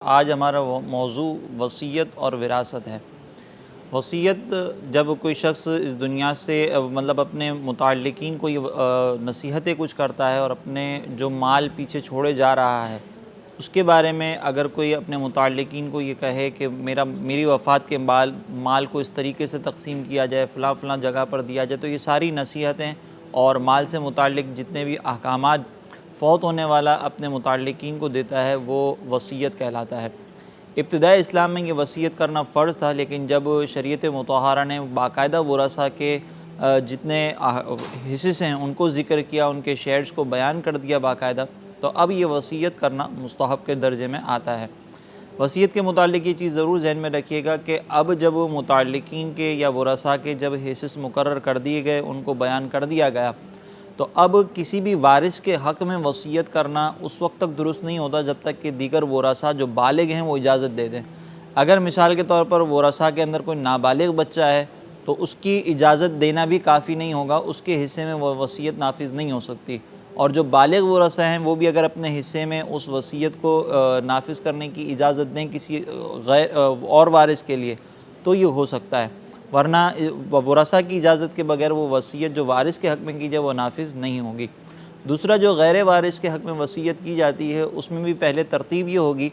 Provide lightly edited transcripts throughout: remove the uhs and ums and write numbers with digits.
آج ہمارا موضوع وصیت اور وراثت ہے۔ وصیت جب کوئی شخص اس دنیا سے مطلب اپنے متعلقین کو یہ نصیحتیں کچھ کرتا ہے اور اپنے جو مال پیچھے چھوڑے جا رہا ہے اس کے بارے میں اگر کوئی اپنے متعلقین کو یہ کہے کہ میری وفات کے مال کو اس طریقے سے تقسیم کیا جائے، فلاں فلاں جگہ پر دیا جائے، تو یہ ساری نصیحتیں اور مال سے متعلق جتنے بھی احکامات فوت ہونے والا اپنے متعلقین کو دیتا ہے وہ وصیت کہلاتا ہے۔ ابتدائی اسلام میں یہ وصیت کرنا فرض تھا، لیکن جب شریعت مطہرہ نے باقاعدہ ورثہ کے جتنے حصص ہیں ان کو ذکر کیا، ان کے شیئرز کو بیان کر دیا باقاعدہ، تو اب یہ وصیت کرنا مستحب کے درجے میں آتا ہے۔ وصیت کے متعلق یہ چیز ضرور ذہن میں رکھیے گا کہ اب جب متعلقین کے یا ورثاء کے جب حصص مقرر کر دیے گئے، ان کو بیان کر دیا گیا، تو اب کسی بھی وارث کے حق میں وصیت کرنا اس وقت تک درست نہیں ہوتا جب تک کہ دیگر ورثاء جو بالغ ہیں وہ اجازت دے دیں۔ اگر مثال کے طور پر ورثاء کے اندر کوئی نابالغ بچہ ہے تو اس کی اجازت دینا بھی کافی نہیں ہوگا، اس کے حصے میں وہ وصیت نافذ نہیں ہو سکتی، اور جو بالغ ورثاء ہیں وہ بھی اگر اپنے حصے میں اس وصیت کو نافذ کرنے کی اجازت دیں کسی غیر اور وارث کے لیے تو یہ ہو سکتا ہے، ورنہ ورثاء کی اجازت کے بغیر وہ وصیت جو وارث کے حق میں کی جائے وہ نافذ نہیں ہوگی۔ دوسرا، جو غیر وارث کے حق میں وصیت کی جاتی ہے اس میں بھی پہلے ترتیب یہ ہوگی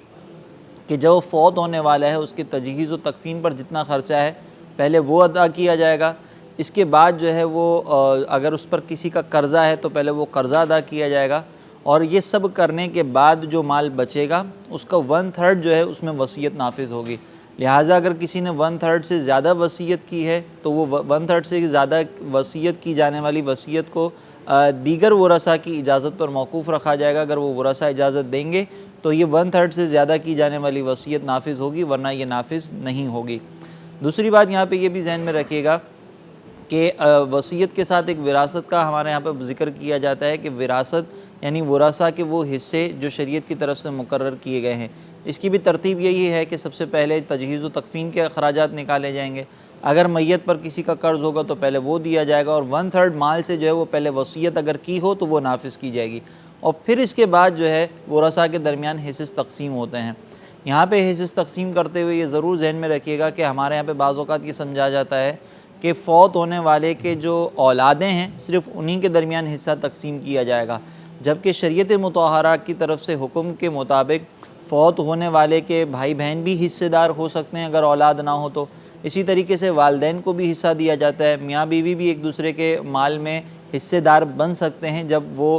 کہ جو فوت ہونے والا ہے اس کے تجہیز و تکفین پر جتنا خرچہ ہے پہلے وہ ادا کیا جائے گا۔ اس کے بعد جو ہے وہ اگر اس پر کسی کا قرضہ ہے تو پہلے وہ قرضہ ادا کیا جائے گا، اور یہ سب کرنے کے بعد جو مال بچے گا اس کا 1/3 جو ہے اس میں وصیت نافذ ہوگی۔ لہٰذا اگر کسی نے 1/3 سے زیادہ وصیت کی ہے تو وہ 1/3 سے زیادہ وصیت کی جانے والی وصیت کو دیگر ورثاء کی اجازت پر موقوف رکھا جائے گا۔ اگر وہ ورثاء اجازت دیں گے تو یہ 1/3 سے زیادہ کی جانے والی وصیت نافذ ہوگی، ورنہ یہ نافذ نہیں ہوگی۔ دوسری بات یہاں پہ یہ بھی ذہن میں رکھیے گا کہ وصیت کے ساتھ ایک وراثت کا ہمارے یہاں پہ ذکر کیا جاتا ہے کہ وراثت یعنی ورثاء کے وہ حصے جو شریعت کی طرف سے مقرر کیے گئے ہیں۔ اس کی بھی ترتیب یہی ہے کہ سب سے پہلے تجہیز و تکفین کے اخراجات نکالے جائیں گے۔ اگر میت پر کسی کا قرض ہوگا تو پہلے وہ دیا جائے گا، اور 1/3 مال سے جو ہے وہ پہلے وصیت اگر کی ہو تو وہ نافذ کی جائے گی، اور پھر اس کے بعد جو ہے ورثاء کے درمیان حصص تقسیم ہوتے ہیں۔ یہاں پہ حصص تقسیم کرتے ہوئے یہ ضرور ذہن میں رکھیے گا کہ ہمارے یہاں پہ بعض اوقات یہ سمجھا جاتا ہے کہ فوت ہونے والے کے جو اولادیں ہیں صرف انہی کے درمیان حصہ تقسیم کیا جائے گا، جبکہ شریعت مطہرہ کی طرف سے حکم کے مطابق فوت ہونے والے کے بھائی بہن بھی حصے دار ہو سکتے ہیں اگر اولاد نہ ہو تو۔ اسی طریقے سے والدین کو بھی حصہ دیا جاتا ہے، میاں بیوی بھی ایک دوسرے کے مال میں حصے دار بن سکتے ہیں جب وہ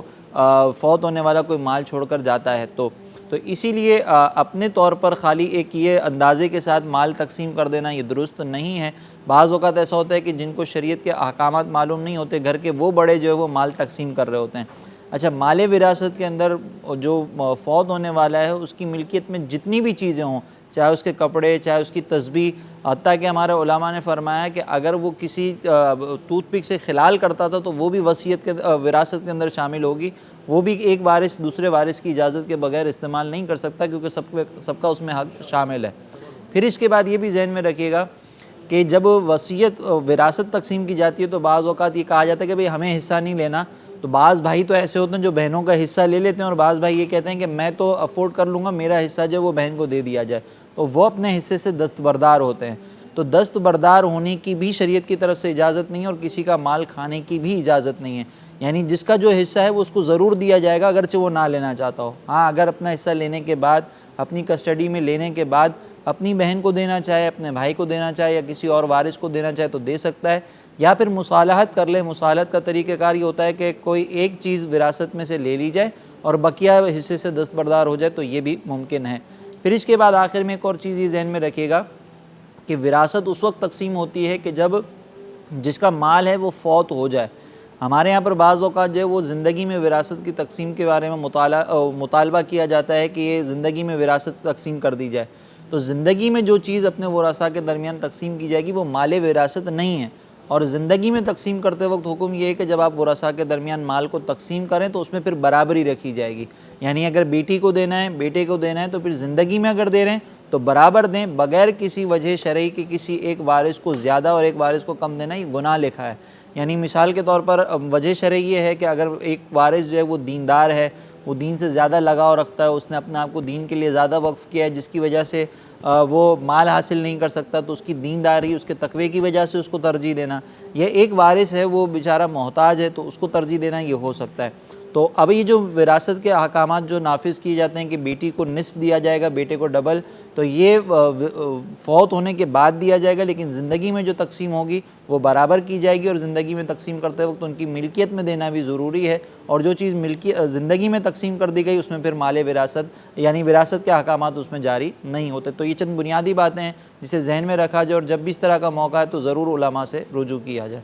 فوت ہونے والا کوئی مال چھوڑ کر جاتا ہے تو اسی لیے اپنے طور پر خالی ایک یہ اندازے کے ساتھ مال تقسیم کر دینا یہ درست نہیں ہے۔ بعض اوقات ایسا ہوتا ہے کہ جن کو شریعت کے احکامات معلوم نہیں ہوتے، گھر کے وہ بڑے جو ہے وہ مال تقسیم کر رہے ہوتے ہیں۔ اچھا، مال وراثت کے اندر جو فوت ہونے والا ہے اس کی ملکیت میں جتنی بھی چیزیں ہوں، چاہے اس کے کپڑے، چاہے اس کی تسبیح، حتیٰ کہ ہمارے علماء نے فرمایا کہ اگر وہ کسی ٹوتھ پک سے خلال کرتا تھا تو وہ بھی وصیت کے وراثت کے اندر شامل ہوگی، وہ بھی ایک وارث دوسرے وارث کی اجازت کے بغیر استعمال نہیں کر سکتا، کیونکہ سب کا اس میں حق شامل ہے۔ پھر اس کے بعد یہ بھی ذہن میں رکھیے گا کہ جب وصیت وراثت تقسیم کی جاتی ہے تو بعض اوقات یہ کہا جاتا ہے کہ بھئی ہمیں حصہ نہیں لینا، تو بعض بھائی تو ایسے ہوتے ہیں جو بہنوں کا حصہ لے لیتے ہیں، اور بعض بھائی یہ کہتے ہیں کہ میں تو افورڈ کر لوں گا، میرا حصہ جو ہے وہ بہن کو دے دیا جائے، تو وہ اپنے حصے سے دستبردار ہوتے ہیں۔ تو دستبردار ہونے کی بھی شریعت کی طرف سے اجازت نہیں ہے، اور کسی کا مال کھانے کی بھی اجازت نہیں ہے، یعنی جس کا جو حصہ ہے وہ اس کو ضرور دیا جائے گا اگرچہ وہ نہ لینا چاہتا ہو۔ ہاں، اگر اپنا حصہ لینے کے بعد، اپنی کسٹڈی میں لینے کے بعد اپنی بہن کو دینا چاہے، اپنے بھائی کو دینا چاہے، یا کسی اور وارث کو دینا چاہے تو دے سکتا ہے، یا پھر مصالحت کر لے۔ مصالحت کا طریقہ کار یہ ہوتا ہے کہ کوئی ایک چیز وراثت میں سے لے لی جائے اور بقیہ حصے سے دستبردار ہو جائے، تو یہ بھی ممکن ہے۔ پھر اس کے بعد آخر میں ایک اور چیز یہ ذہن میں رکھیے گا کہ وراثت اس وقت تقسیم ہوتی ہے کہ جب جس کا مال ہے وہ فوت ہو جائے۔ ہمارے یہاں پر بعض اوقات جو ہے وہ زندگی میں وراثت کی تقسیم کے بارے میں مطالبہ کیا جاتا ہے کہ یہ زندگی میں وراثت تقسیم کر دی جائے، تو زندگی میں جو چیز اپنے ورثاء کے درمیان تقسیم کی جائے گی وہ مال وراثت نہیں ہے، اور زندگی میں تقسیم کرتے وقت حکم یہ ہے کہ جب آپ ورثاء کے درمیان مال کو تقسیم کریں تو اس میں پھر برابری رکھی جائے گی، یعنی اگر بیٹی کو دینا ہے، بیٹے کو دینا ہے، تو پھر زندگی میں اگر دے رہے ہیں تو برابر دیں، بغیر کسی وجہ شرعی کہ کسی ایک وارث کو زیادہ اور ایک وارث کو کم دینا، یہ گناہ لکھا ہے۔ یعنی مثال کے طور پر وجہ شرعی یہ ہے کہ اگر ایک وارث جو ہے وہ دیندار ہے، وہ دین سے زیادہ لگاؤ رکھتا ہے، اس نے اپنے آپ کو دین کے لیے زیادہ وقف کیا ہے، جس کی وجہ سے وہ مال حاصل نہیں کر سکتا، تو اس کی دینداری، اس کے تقوی کی وجہ سے اس کو ترجیح دینا، یا ایک وارث ہے وہ بیچارہ محتاج ہے تو اس کو ترجیح دینا، یہ ہو سکتا ہے۔ تو اب یہ جو وراثت کے احکامات جو نافذ کیے جاتے ہیں کہ بیٹی کو نصف دیا جائے گا، بیٹے کو ڈبل، تو یہ فوت ہونے کے بعد دیا جائے گا، لیکن زندگی میں جو تقسیم ہوگی وہ برابر کی جائے گی، اور زندگی میں تقسیم کرتے وقت ان کی ملکیت میں دینا بھی ضروری ہے، اور جو چیز زندگی میں تقسیم کر دی گئی اس میں پھر مال وراثت یعنی وراثت کے احکامات اس میں جاری نہیں ہوتے۔ تو یہ چند بنیادی باتیں ہیں جسے ذہن میں رکھا جائے، اور جب بھی اس طرح کا موقع ہے تو ضرور علماء سے رجوع کیا جائے۔